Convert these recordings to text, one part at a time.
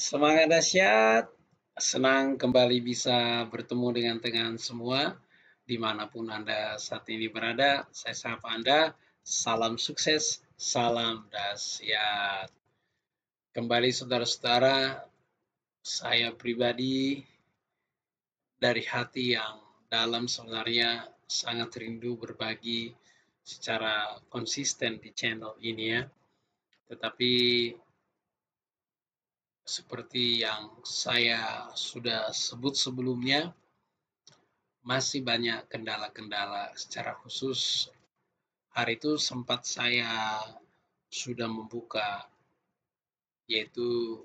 Semangat dahsyat, senang kembali bisa bertemu dengan semua dimanapun Anda saat ini berada. Saya sapa Anda, salam sukses, salam dahsyat. Kembali saudara-saudara, saya pribadi dari hati yang dalam sebenarnya sangat rindu berbagi secara konsisten di channel ini ya. Tetapi seperti yang saya sudah sebut sebelumnya, masih banyak kendala-kendala. Secara khusus, hari itu sempat saya sudah membuka yaitu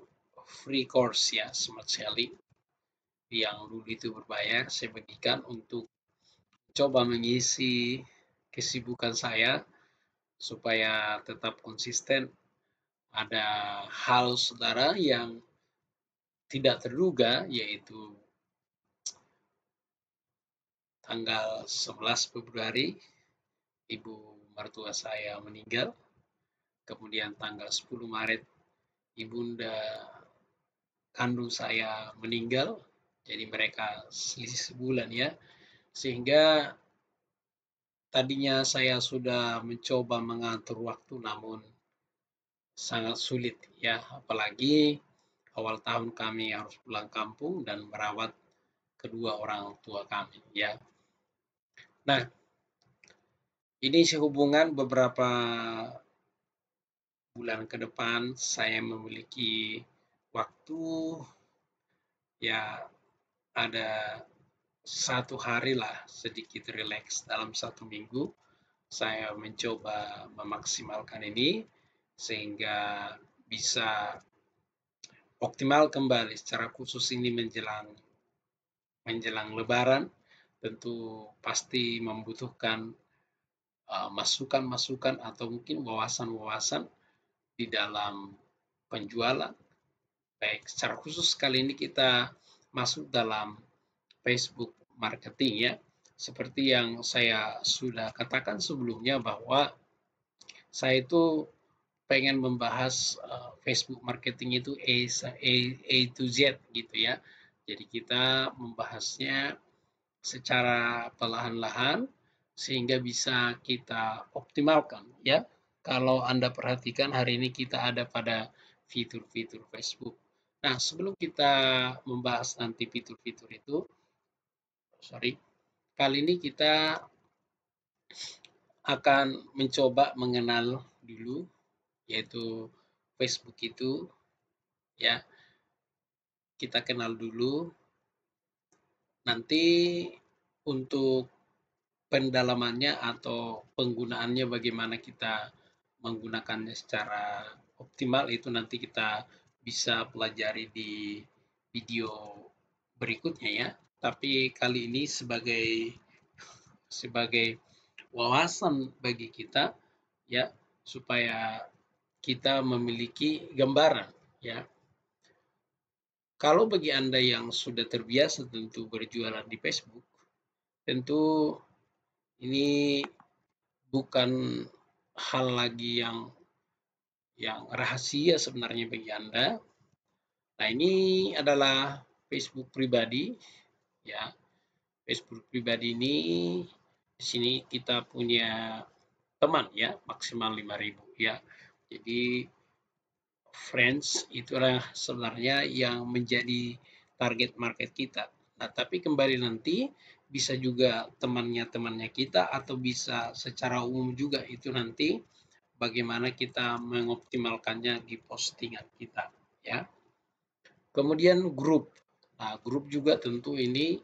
free course ya, Smart Selling yang dulu itu berbayar. Saya bagikan untuk coba mengisi kesibukan saya supaya tetap konsisten. Ada hal saudara yang tidak terduga, yaitu tanggal 11 Februari ibu mertua saya meninggal. Kemudian tanggal 10 Maret ibunda kandung saya meninggal. Jadi mereka selisih sebulan ya. Sehingga tadinya saya sudah mencoba mengatur waktu namun sangat sulit ya. Apalagi awal tahun kami harus pulang kampung dan merawat kedua orang tua kami ya. Nah, ini sehubungan beberapa bulan ke depan saya memiliki waktu ya, ada satu hari lah sedikit rileks dalam satu minggu. Saya mencoba memaksimalkan ini sehingga bisa optimal kembali secara khusus ini menjelang menjelang Lebaran. Tentu pasti membutuhkan masukan-masukan atau mungkin wawasan-wawasan di dalam penjualan. Baik, secara khusus kali ini kita masuk dalam Facebook marketing ya. Seperti yang saya sudah katakan sebelumnya bahwa saya itu pengen membahas Facebook marketing itu A to Z gitu ya. Jadi kita membahasnya secara perlahan-lahan sehingga bisa kita optimalkan ya. Kalau Anda perhatikan hari ini kita ada pada fitur-fitur Facebook. Nah, sebelum kita membahas nanti fitur-fitur itu, sorry, kali ini kita akan mencoba mengenal dulu yaitu Facebook itu ya. Kita kenal dulu. Nanti untuk pendalamannya atau penggunaannya bagaimana kita menggunakannya secara optimal itu nanti kita bisa pelajari di video berikutnya ya. Tapi kali ini sebagai wawasan bagi kita ya, supaya kita memiliki gambaran ya. Kalau bagi Anda yang sudah terbiasa tentu berjualan di Facebook, tentu ini bukan hal lagi yang rahasia sebenarnya bagi Anda. Nah, ini adalah Facebook pribadi ya. Facebook pribadi ini di sini kita punya teman ya, maksimal 5.000 ya. Jadi friends itulah sebenarnya yang menjadi target market kita. Nah, tapi kembali nanti bisa juga temannya kita atau bisa secara umum juga, itu nanti bagaimana kita mengoptimalkannya di postingan kita ya. Kemudian grup. Nah, grup juga tentu ini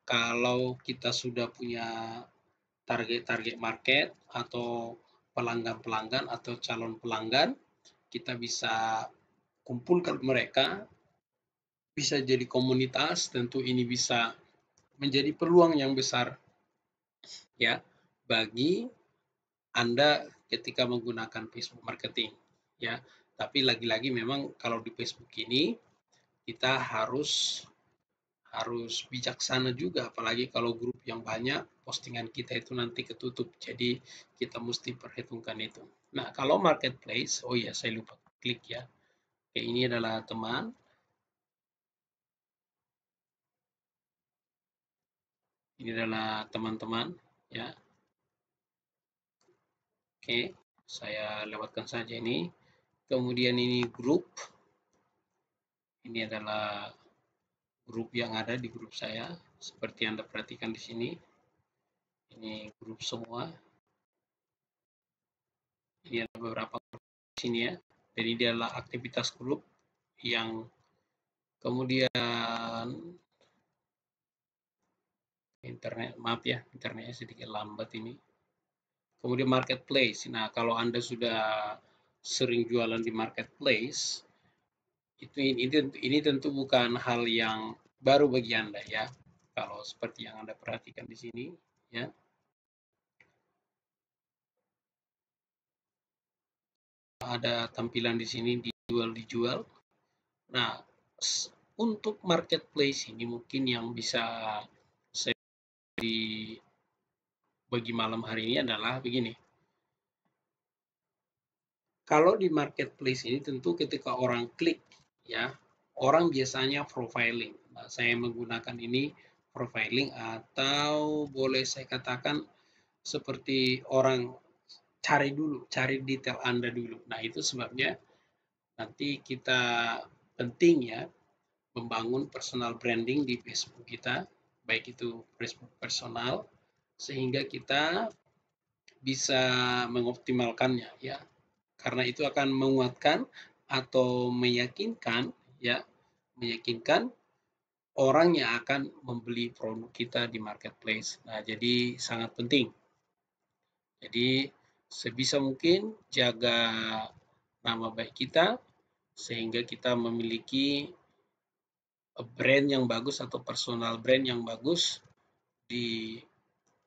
kalau kita sudah punya target-target market atau pelanggan-pelanggan atau calon pelanggan, kita bisa kumpulkan mereka, bisa jadi komunitas, tentu ini bisa menjadi peluang yang besar ya bagi Anda ketika menggunakan Facebook marketing ya. Tapi lagi-lagi memang kalau di Facebook ini kita harus bijaksana juga, apalagi kalau grup yang banyak, postingan kita itu nanti ketutup. Jadi kita mesti perhitungkan itu. Nah, kalau marketplace, oh ya saya lupa klik ya. Oke, ini adalah teman. Ini adalah teman-teman ya. Oke, saya lewatkan saja ini. Kemudian ini grup. Ini adalah grup yang ada di grup saya. Seperti Anda perhatikan di sini. Ini grup semua. Ini ada beberapa grup di sini ya. Jadi ini adalah aktivitas grup yang kemudian maaf ya, internetnya sedikit lambat ini. Kemudian marketplace. Nah, kalau Anda sudah sering jualan di marketplace, ini tentu bukan hal yang baru bagi Anda ya. Kalau seperti yang Anda perhatikan di sini ya. Ada tampilan di sini dijual. Nah, untuk marketplace ini mungkin yang bisa saya bagi malam hari ini adalah begini. Kalau di marketplace ini tentu ketika orang klik ya, orang biasanya profiling. Nah, saya menggunakan ini profiling atau boleh saya katakan seperti orang cari detail Anda dulu. Nah, itu sebabnya nanti kita penting ya membangun personal branding di Facebook kita, baik itu Facebook personal, sehingga kita bisa mengoptimalkannya ya. Karena itu akan menguatkan atau meyakinkan ya, meyakinkan orang yang akan membeli produk kita di marketplace. Nah, jadi sangat penting. Jadi sebisa mungkin jaga nama baik kita sehingga kita memiliki brand yang bagus atau personal brand yang bagus di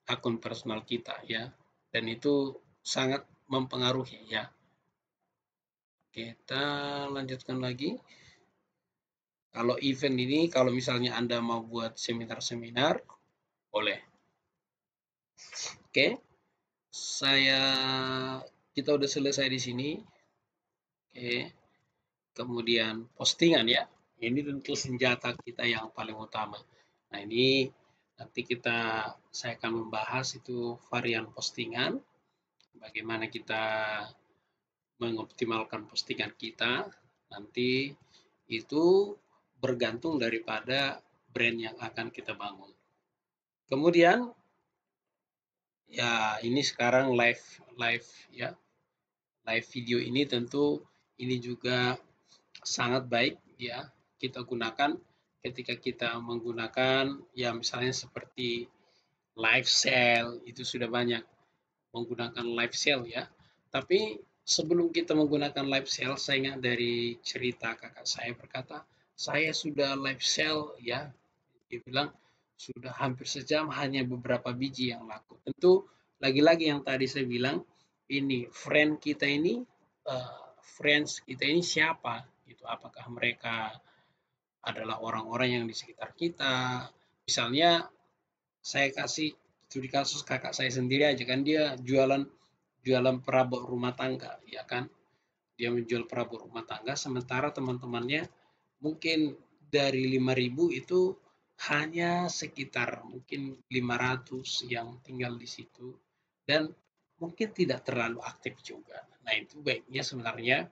akun personal kita ya. Dan itu sangat mempengaruhi ya. Kita lanjutkan lagi. Kalau event ini, kalau misalnya Anda mau buat seminar-seminar, boleh. Oke, kita udah selesai di sini. Oke, kemudian postingan ya. Ini tentu senjata kita yang paling utama. Nah ini nanti saya akan membahas itu varian postingan, bagaimana kita mengoptimalkan postingan kita. Nanti itu bergantung daripada brand yang akan kita bangun. Kemudian ya ini sekarang live ya. Live video ini tentu ini juga sangat baik ya kita gunakan ketika kita menggunakan ya misalnya seperti live sale itu sudah banyak menggunakan live sale ya. Tapi sebelum kita menggunakan live sale, saya ingat dari cerita kakak saya berkata, saya sudah live sale ya. Dia bilang sudah hampir sejam hanya beberapa biji yang laku. Tentu lagi-lagi yang tadi saya bilang ini friends kita ini siapa? Gitu. Apakah mereka adalah orang-orang yang di sekitar kita? Misalnya saya kasih studi kasus kakak saya sendiri aja kan dia jualan perabot rumah tangga ya kan dia menjual perabot rumah tangga sementara teman-temannya mungkin dari 5.000 itu hanya sekitar mungkin 500 yang tinggal di situ dan mungkin tidak terlalu aktif juga. Nah itu baiknya sebenarnya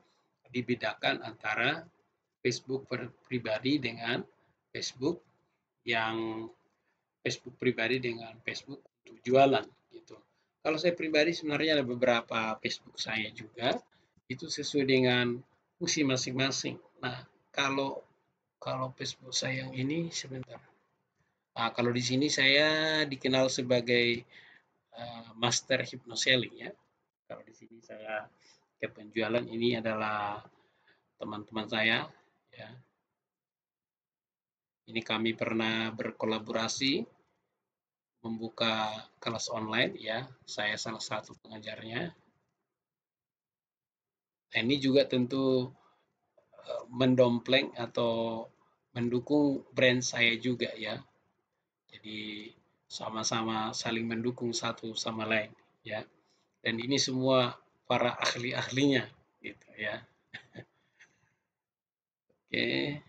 dibedakan antara Facebook pribadi dengan Facebook yang Facebook pribadi dengan Facebook untuk jualan gitu. Kalau saya pribadi sebenarnya ada beberapa Facebook saya juga itu sesuai dengan fungsi masing-masing. Nah, kalau kalau Facebook saya yang ini sebentar. Nah, kalau di sini saya dikenal sebagai master hypnoselling ya. Kalau di sini saya ke penjualan ini adalah teman-teman saya ya. Ini kami pernah berkolaborasi membuka kelas online ya. Saya salah satu pengajarnya. Nah, ini juga tentu mendompleng atau mendukung brand saya juga ya. Jadi sama-sama saling mendukung satu sama lain ya. Dan ini semua para ahli-ahlinya gitu ya. Oke.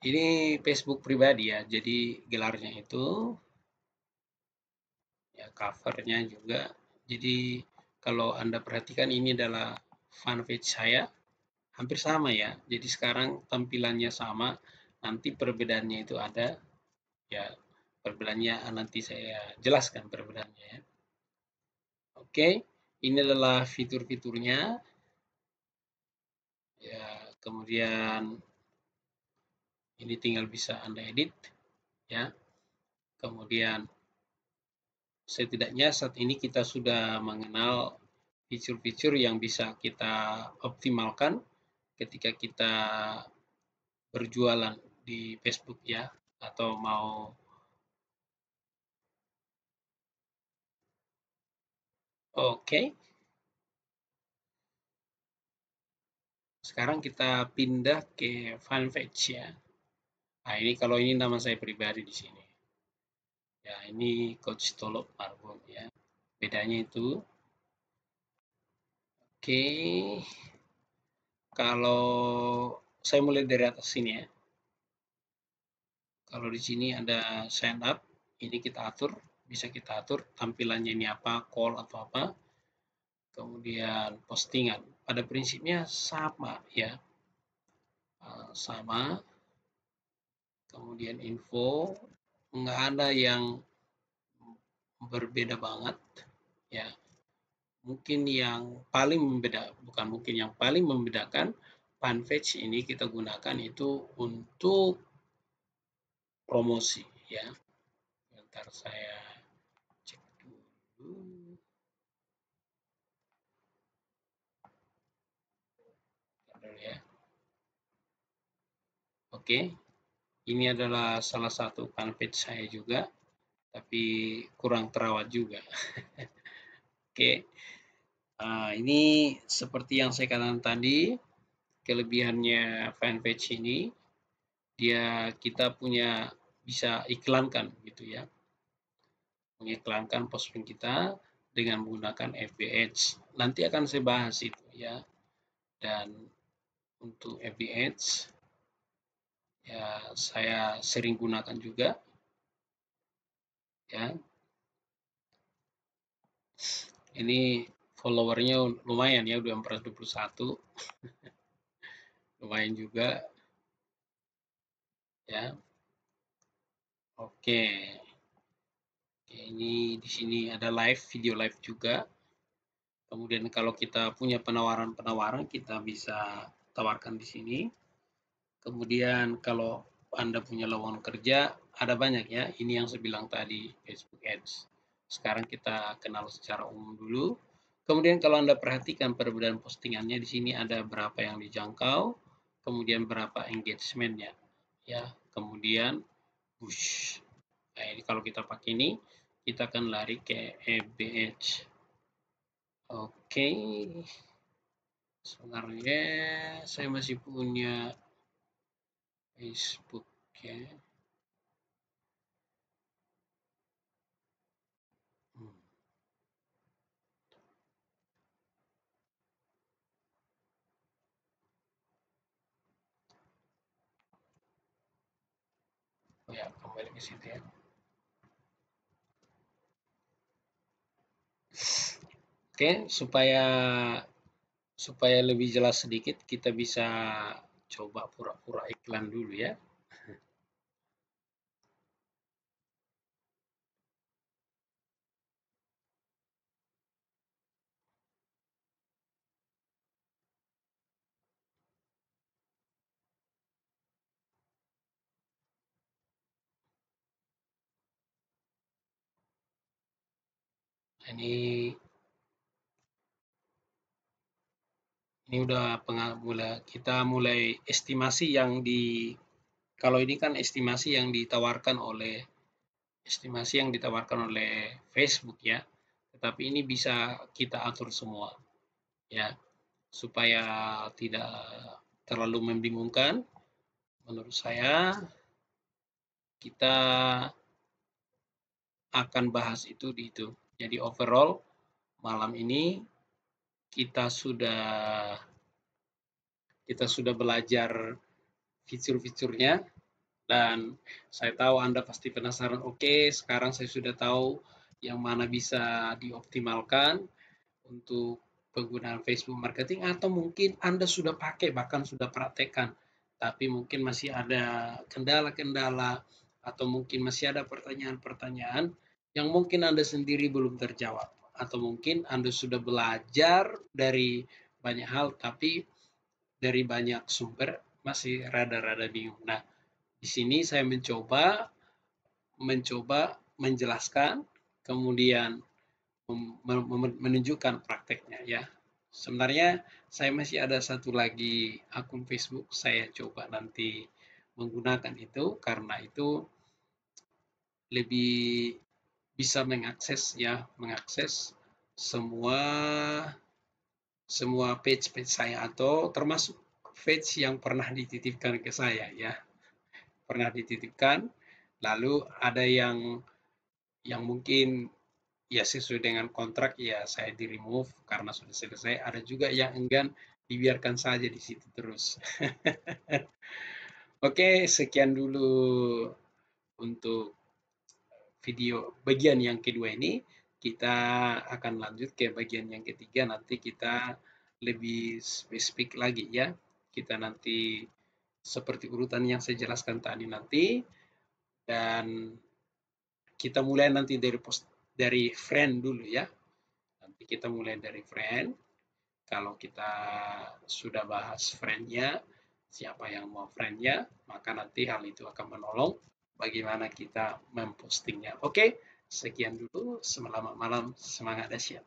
Ini Facebook pribadi ya, jadi gelarnya itu ya covernya juga. Jadi kalau Anda perhatikan ini adalah fanpage saya, hampir sama ya. Jadi sekarang tampilannya sama, nanti perbedaannya itu ada ya, perbedaannya nanti saya jelaskan perbedaannya ya. Oke, ini adalah fitur-fiturnya ya. Kemudian ini tinggal bisa Anda edit ya. Kemudian setidaknya saat ini kita sudah mengenal fitur-fitur yang bisa kita optimalkan ketika kita berjualan di Facebook ya, atau mau. Oke, sekarang kita pindah ke fanpage ya. Nah, ini kalau ini nama saya pribadi di sini. Ya, ini Coach Tolop Marbun ya. Bedanya itu, oke, kalau saya mulai dari atas sini ya. Kalau di sini ada sign up, ini kita atur, bisa kita atur tampilannya ini apa, call atau apa. Kemudian postingan, pada prinsipnya sama ya, sama. Kemudian info, nggak ada yang berbeda banget ya. Mungkin yang paling membeda, bukan mungkin, yang paling membedakan fanpage ini kita gunakan itu untuk promosi ya. Bentar saya cek dulu. Ya. Oke, ini adalah salah satu fanpage saya juga, tapi kurang terawat juga. Oke, ini seperti yang saya katakan tadi, kelebihannya fanpage ini, kita punya bisa iklankan gitu ya, mengiklankan posting kita dengan menggunakan FB Ads. Nanti akan saya bahas itu ya. Dan untuk FB Ads ya saya sering gunakan juga ya. Ini followernya lumayan ya, udah 421, lumayan juga ya. Oke, ini di sini ada live, video live juga. Kemudian kalau kita punya penawaran-penawaran, kita bisa tawarkan di sini. Kemudian kalau Anda punya lowongan kerja, ada banyak ya. Ini yang saya bilang tadi, Facebook Ads. Sekarang kita kenal secara umum dulu. Kemudian kalau Anda perhatikan perbedaan postingannya, di sini ada berapa yang dijangkau, kemudian berapa engagementnya ya. Kemudian push. Nah, ini kalau kita pakai ini, kita akan lari ke FBH. Oke, sebenarnya saya masih punya Facebook ya. Hmm. Oh ya, kembali ke situ ya. Oke, supaya lebih jelas sedikit, kita bisa coba pura-pura iklan dulu ya. Ini udah kita mulai estimasi yang kalau ini kan estimasi yang ditawarkan oleh Facebook ya. Tetapi ini bisa kita atur semua ya, supaya tidak terlalu membingungkan. Menurut saya kita akan bahas itu di itu. Jadi overall malam ini kita sudah belajar fitur-fiturnya Dan saya tahu Anda pasti penasaran, oke, sekarang saya sudah tahu yang mana bisa dioptimalkan untuk penggunaan Facebook marketing, atau mungkin Anda sudah pakai, bahkan sudah praktekkan, tapi mungkin masih ada kendala-kendala atau mungkin masih ada pertanyaan-pertanyaan yang mungkin Anda sendiri belum terjawab, atau mungkin Anda sudah belajar dari banyak hal tapi dari banyak sumber masih rada-rada bingung. Nah, di sini saya mencoba mencoba menjelaskan, kemudian menunjukkan prakteknya ya. Sebenarnya saya masih ada satu lagi akun Facebook, saya coba nanti menggunakan itu karena itu lebih bisa mengakses ya, mengakses semua semua page-page saya atau termasuk page yang pernah dititipkan ke saya ya. Pernah dititipkan, lalu ada yang mungkin ya sesuai dengan kontrak ya saya di remove karena sudah selesai. Ada juga yang enggan, dibiarkan saja di situ terus. Oke, sekian dulu untuk video bagian yang kedua ini. Kita akan lanjut ke bagian yang ketiga. Nanti kita lebih spesifik lagi ya. Kita nanti seperti urutan yang saya jelaskan tadi nanti, dan kita mulai nanti dari friend dulu ya. Nanti kita mulai dari friend. Kalau kita sudah bahas friend-nya, siapa yang mau friend-nya, maka nanti hal itu akan menolong bagaimana kita mempostingnya. Oke, sekian dulu. Selamat malam, semangat dahsyat.